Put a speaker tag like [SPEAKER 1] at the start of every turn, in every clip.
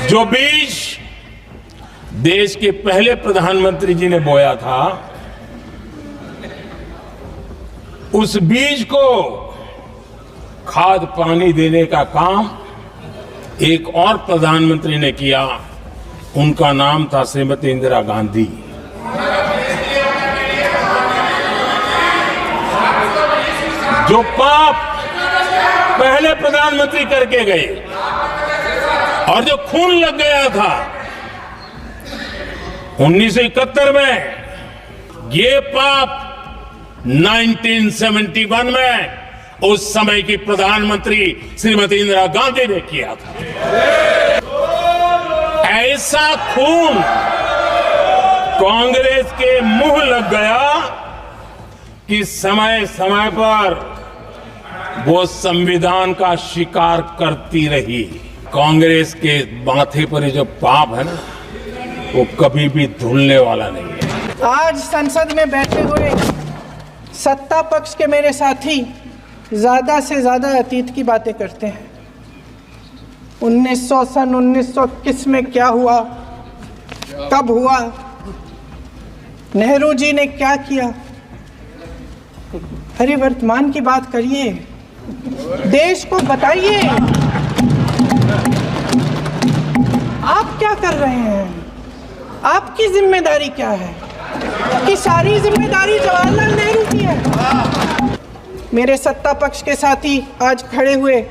[SPEAKER 1] जो बीज देश के पहले प्रधानमंत्री जी ने बोया था, उस बीज को खाद पानी देने का काम एक और प्रधानमंत्री ने किया। उनका नाम था श्रीमती इंदिरा गांधी। जो पाप पहले प्रधानमंत्री करके गए और जो खून लग गया था 1971 में, ये पाप 1971 में उस समय की प्रधानमंत्री श्रीमती इंदिरा गांधी ने किया था। ऐसा खून कांग्रेस के मुंह लग गया कि समय समय पर वो संविधान का शिकार करती रही। कांग्रेस के माथे पर ये जो पाप है ना, वो कभी भी धुलने वाला नहीं है।
[SPEAKER 2] आज संसद में बैठे हुए सत्ता पक्ष के मेरे साथी ज्यादा से ज्यादा अतीत की बातें करते हैं। 1921 में क्या हुआ, कब हुआ, नेहरू जी ने क्या किया। अरे वर्तमान की बात करिए, देश को बताइए आप क्या कर रहे हैं, आपकी जिम्मेदारी क्या है। कि सारी जिम्मेदारी जवाहरलाल नेहरू की है। मेरे सत्ता पक्ष के साथी आज खड़े हुए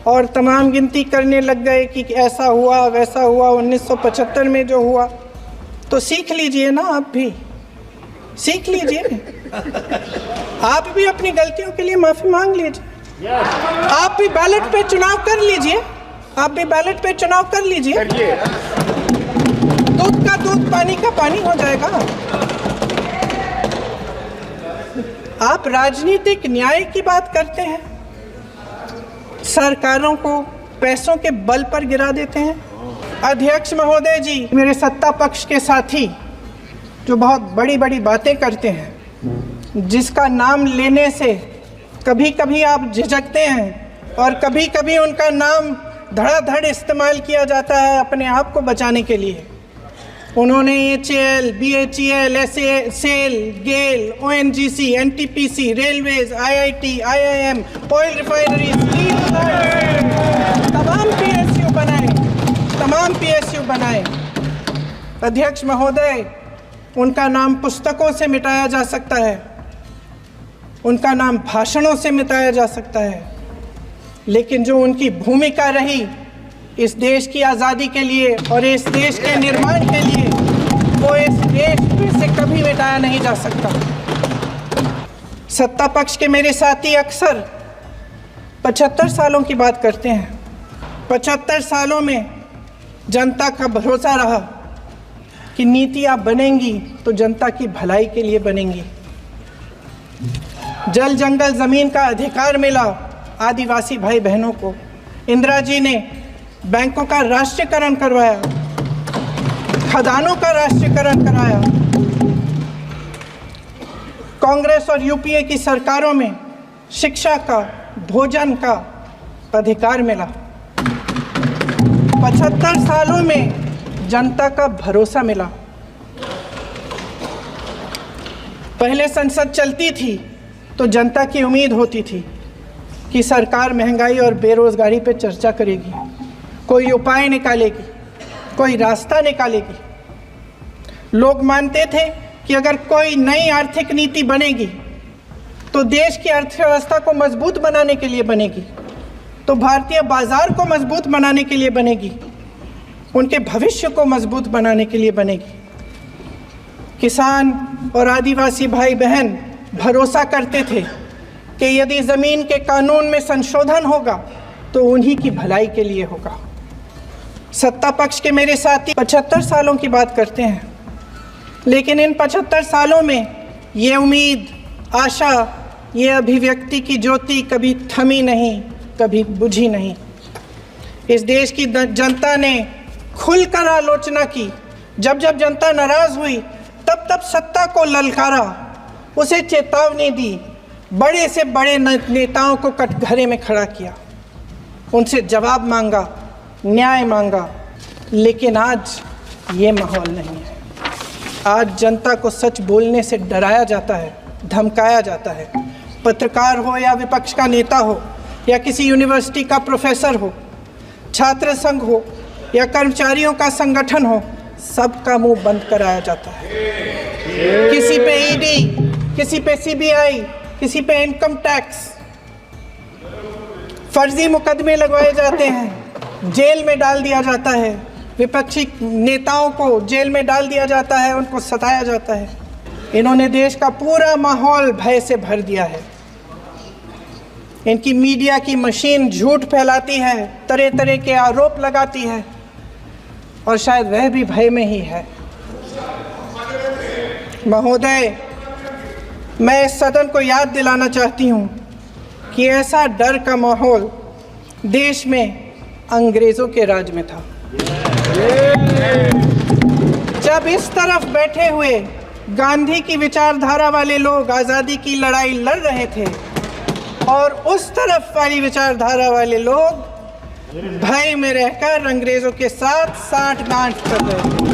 [SPEAKER 2] और तमाम गिनती करने लग गए कि ऐसा हुआ वैसा हुआ 1975 में जो हुआ। तो सीख लीजिए ना, आप भी सीख लीजिए। आप भी अपनी गलतियों के लिए माफी मांग लीजिए। आप भी बैलेट पे चुनाव कर लीजिए। आप भी बैलेट पे चुनाव कर लीजिए। दूध का दूध, पानी का पानी हो जाएगा। आप राजनीतिक न्याय की बात करते हैं, सरकारों को पैसों के बल पर गिरा देते हैं। अध्यक्ष महोदय जी, मेरे सत्ता पक्ष के साथी जो बहुत बड़ी बड़ी बातें करते हैं, जिसका नाम लेने से कभी कभी आप झिझकते हैं और कभी कभी उनका नाम धड़ाधड़ इस्तेमाल किया जाता है अपने आप को बचाने के लिए। उन्होंने HAL, BHEL, SAIL, गेल, ONGC, NTPC, railways, IIT, IIM, oil refineries, तमाम PSU बनाए। अध्यक्ष महोदय, उनका नाम पुस्तकों से मिटाया जा सकता है, उनका नाम भाषणों से मिटाया जा सकता है, लेकिन जो उनकी भूमिका रही इस देश की आज़ादी के लिए और इस देश के निर्माण के लिए, वो इस देश से कभी मिटाया नहीं जा सकता। सत्ता पक्ष के मेरे साथी अक्सर 75 सालों की बात करते हैं। 75 सालों में जनता का भरोसा रहा कि नीतियाँ बनेंगी तो जनता की भलाई के लिए बनेंगी। जल जंगल जमीन का अधिकार मिला आदिवासी भाई बहनों को। इंदिरा जी ने बैंकों का राष्ट्रीयकरण करवाया, खदानों का राष्ट्रीयकरण कराया। कांग्रेस और यूपीए की सरकारों में शिक्षा का, भोजन का अधिकार मिला। 75 सालों में जनता का भरोसा मिला। पहले संसद चलती थी तो जनता की उम्मीद होती थी कि सरकार महंगाई और बेरोजगारी पर चर्चा करेगी, कोई उपाय निकालेगी, कोई रास्ता निकालेगी। लोग मानते थे कि अगर कोई नई आर्थिक नीति बनेगी तो देश की अर्थव्यवस्था को मजबूत बनाने के लिए बनेगी, तो भारतीय बाजार को मजबूत बनाने के लिए बनेगी, उनके भविष्य को मजबूत बनाने के लिए बनेगी। किसान और आदिवासी भाई बहन भरोसा करते थे कि यदि ज़मीन के कानून में संशोधन होगा तो उन्हीं की भलाई के लिए होगा। सत्ता पक्ष के मेरे साथी 75 सालों की बात करते हैं, लेकिन इन 75 सालों में ये उम्मीद, आशा, ये अभिव्यक्ति की ज्योति कभी थमी नहीं, कभी बुझी नहीं। इस देश की जनता ने खुलकर आलोचना की। जब जब जनता नाराज हुई तब तब सत्ता को ललकारा, उसे चेतावनी दी, बड़े से बड़े नेताओं को कटघरे में खड़ा किया, उनसे जवाब मांगा, न्याय मांगा। लेकिन आज ये माहौल नहीं है। आज जनता को सच बोलने से डराया जाता है, धमकाया जाता है। पत्रकार हो या विपक्ष का नेता हो या किसी यूनिवर्सिटी का प्रोफेसर हो, छात्र संघ हो या कर्मचारियों का संगठन हो, सबका मुंह बंद कराया जाता है। किसी पे ईडी, किसी पे सीबीआई, किसी पे इनकम टैक्स, फर्जी मुकदमे लगवाए जाते हैं, जेल में डाल दिया जाता है। विपक्षी नेताओं को जेल में डाल दिया जाता है, उनको सताया जाता है। इन्होंने देश का पूरा माहौल भय से भर दिया है। इनकी मीडिया की मशीन झूठ फैलाती है, तरह तरह के आरोप लगाती है, और शायद वह भी भय में ही है। महोदय, मैं इस सदन को याद दिलाना चाहती हूँ कि ऐसा डर का माहौल देश में अंग्रेज़ों के राज में था। जब इस तरफ बैठे हुए गांधी की विचारधारा वाले लोग आज़ादी की लड़ाई लड़ रहे थे और उस तरफ वाली विचारधारा वाले लोग भय में रहकर अंग्रेज़ों के साथ साठ गांठ कर रहे थे।